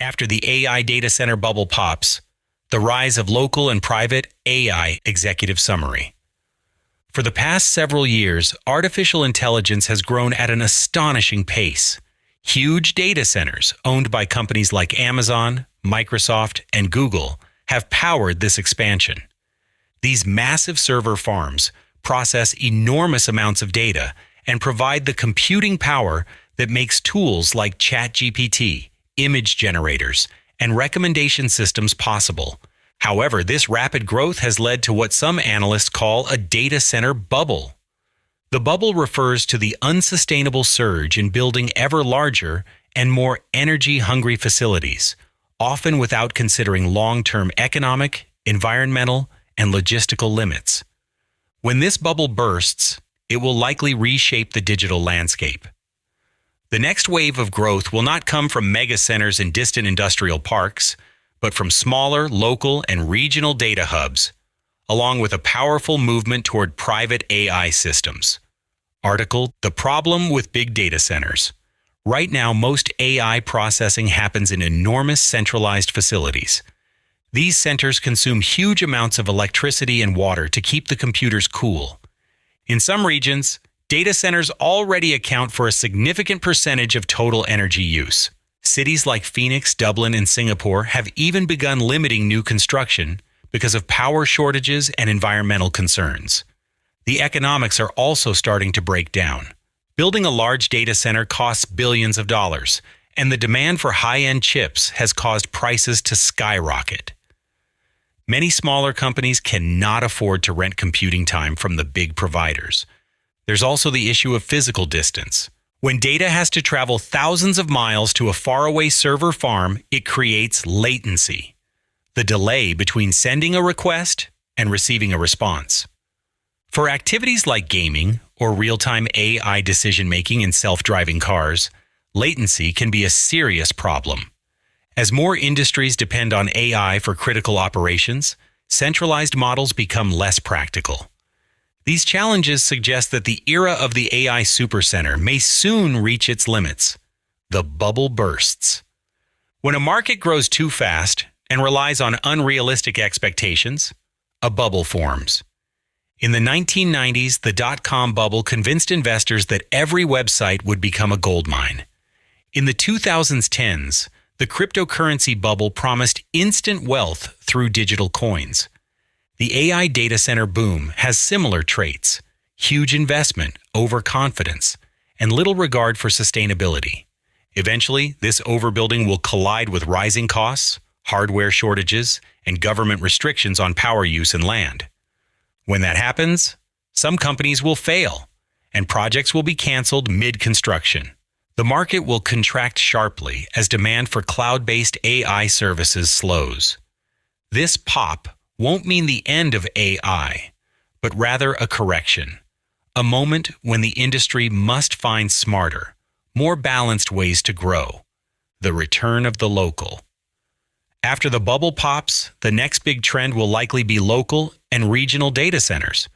After the AI data center bubble pops, the rise of local and private AI executive summary. For the past several years, artificial intelligence has grown at an astonishing pace. Huge data centers owned by companies like Amazon, Microsoft, and Google have powered this expansion. These massive server farms process enormous amounts of data and provide the computing power that makes tools like ChatGPT, image generators, and recommendation systems possible. However, this rapid growth has led to what some analysts call a data center bubble. The bubble refers to the unsustainable surge in building ever larger and more energy-hungry facilities, often without considering long-term economic, environmental, and logistical limits. When this bubble bursts, it will likely reshape the digital landscape. The next wave of growth will not come from mega centers in distant industrial parks, but from smaller, local, and regional data hubs, along with a powerful movement toward private AI systems. Article: The Problem with Big Data Centers. Right now, most AI processing happens in enormous centralized facilities. These centers consume huge amounts of electricity and water to keep the computers cool. In some regions, data centers already account for a significant percentage of total energy use. Cities like Phoenix, Dublin, and Singapore have even begun limiting new construction because of power shortages and environmental concerns. The economics are also starting to break down. Building a large data center costs billions of dollars, and the demand for high-end chips has caused prices to skyrocket. Many smaller companies cannot afford to rent computing time from the big providers. There's also the issue of physical distance. When data has to travel thousands of miles to a faraway server farm, it creates latency, the delay between sending a request and receiving a response. For activities like gaming or real-time AI decision-making in self-driving cars, latency can be a serious problem. As more industries depend on AI for critical operations, centralized models become less practical. These challenges suggest that the era of the AI supercenter may soon reach its limits. The bubble bursts. When a market grows too fast and relies on unrealistic expectations, a bubble forms. In the 1990s, the dot-com bubble convinced investors that every website would become a goldmine. In the 2010s, the cryptocurrency bubble promised instant wealth through digital coins. The AI data center boom has similar traits: huge investment, overconfidence, and little regard for sustainability. Eventually, this overbuilding will collide with rising costs, hardware shortages, and government restrictions on power use and land. When that happens, some companies will fail, and projects will be canceled mid-construction. The market will contract sharply as demand for cloud-based AI services slows. This pop won't mean the end of AI, but rather a correction, a moment when the industry must find smarter, more balanced ways to grow, the return of the local. After the bubble pops, the next big trend will likely be local and regional data centers.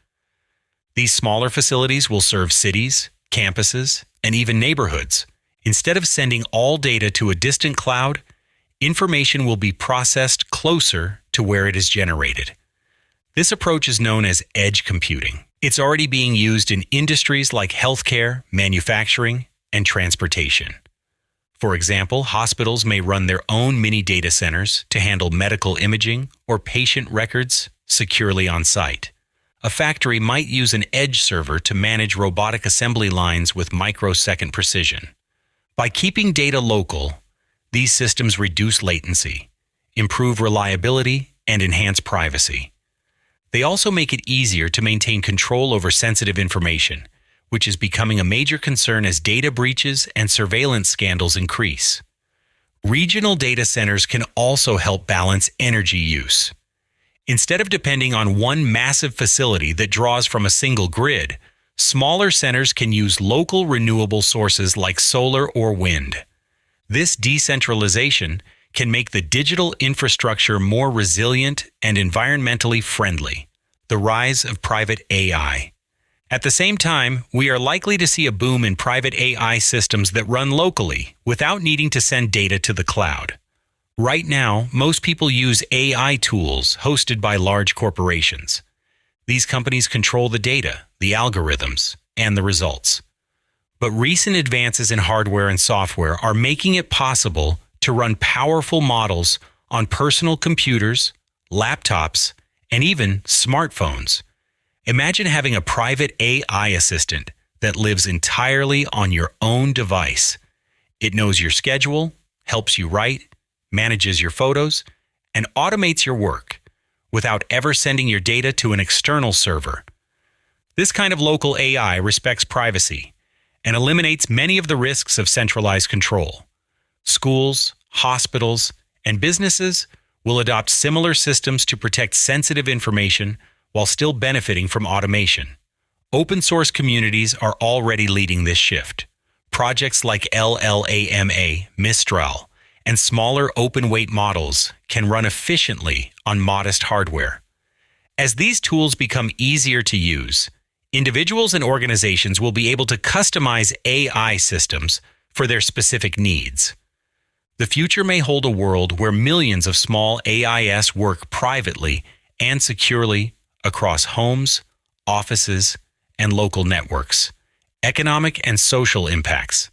These smaller facilities will serve cities, campuses, and even neighborhoods. Instead of sending all data to a distant cloud, information will be processed closer to where it is generated. This approach is known as edge computing. It's already being used in industries like healthcare, manufacturing, and transportation. For example, hospitals may run their own mini data centers to handle medical imaging or patient records securely on site. A factory might use an edge server to manage robotic assembly lines with microsecond precision. By keeping data local, these systems reduce latency, improve reliability, and enhance privacy. They also make it easier to maintain control over sensitive information, which is becoming a major concern as data breaches and surveillance scandals increase. Regional data centers can also help balance energy use. Instead of depending on one massive facility that draws from a single grid, smaller centers can use local renewable sources like solar or wind. This decentralization can make the digital infrastructure more resilient and environmentally friendly, the rise of private AI. At the same time, we are likely to see a boom in private AI systems that run locally without needing to send data to the cloud. Right now, most people use AI tools hosted by large corporations. These companies control the data, the algorithms, and the results. But recent advances in hardware and software are making it possible to run powerful models on personal computers, laptops, and even smartphones. Imagine having a private AI assistant that lives entirely on your own device. It knows your schedule, helps you write, manages your photos, and automates your work without ever sending your data to an external server. This kind of local AI respects privacy and eliminates many of the risks of centralized control. Schools, hospitals, and businesses will adopt similar systems to protect sensitive information while still benefiting from automation. Open source communities are already leading this shift. Projects like LLAMA, Mistral, and smaller open-weight models can run efficiently on modest hardware. As these tools become easier to use, individuals and organizations will be able to customize AI systems for their specific needs. The future may hold a world where millions of small AIs work privately and securely across homes, offices, and local networks. Economic and social impacts.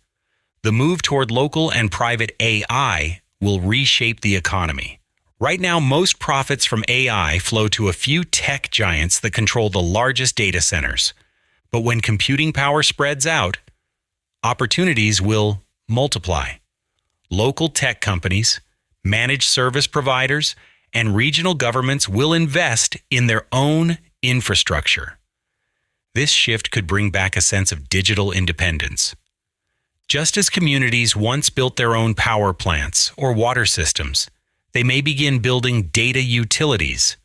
The move toward local and private AI will reshape the economy. Right now, most profits from AI flow to a few tech giants that control the largest data centers. But when computing power spreads out, opportunities will multiply. Local tech companies, managed service providers, and regional governments will invest in their own infrastructure. This shift could bring back a sense of digital independence. Just as communities once built their own power plants or water systems, they may begin building data utilities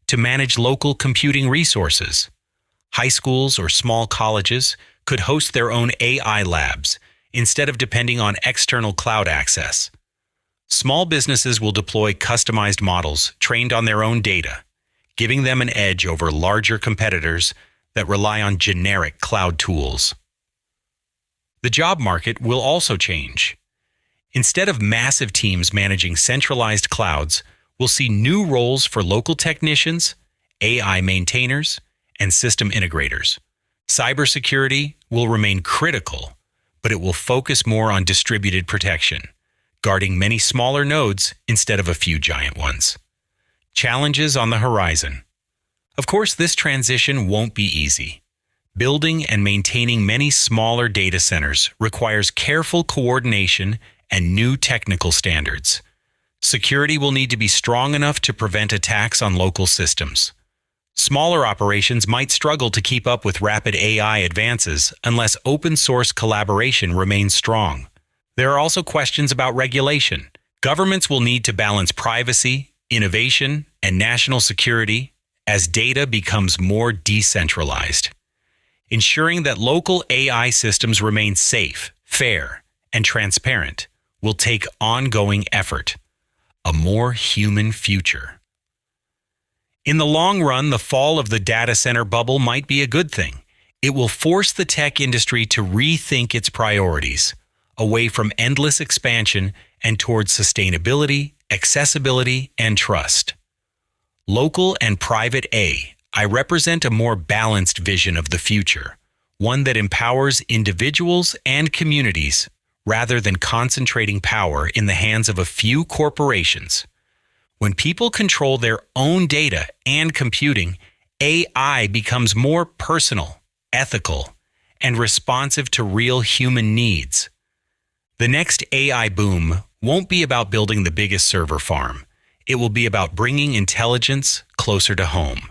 to manage local computing resources. High schools or small colleges could host their own AI labs instead of depending on external cloud access. Small businesses will deploy customized models trained on their own data, giving them an edge over larger competitors that rely on generic cloud tools. The job market will also change. Instead of massive teams managing centralized clouds, we'll see new roles for local technicians, AI maintainers, and system integrators. Cybersecurity will remain critical, but it will focus more on distributed protection, guarding many smaller nodes instead of a few giant ones. Challenges on the horizon. Of course, this transition won't be easy. Building and maintaining many smaller data centers requires careful coordination and new technical standards. Security will need to be strong enough to prevent attacks on local systems. Smaller operations might struggle to keep up with rapid AI advances unless open source collaboration remains strong. There are also questions about regulation. Governments will need to balance privacy, innovation, and national security as data becomes more decentralized. Ensuring that local AI systems remain safe, fair, and transparent will take ongoing effort. A more human future. In the long run, the fall of the data center bubble might be a good thing. It will force the tech industry to rethink its priorities, away from endless expansion and towards sustainability, accessibility, and trust. Local and private I represent a more balanced vision of the future, one that empowers individuals and communities rather than concentrating power in the hands of a few corporations. When people control their own data and computing, AI becomes more personal, ethical, and responsive to real human needs. The next AI boom won't be about building the biggest server farm. It will be about bringing intelligence closer to home.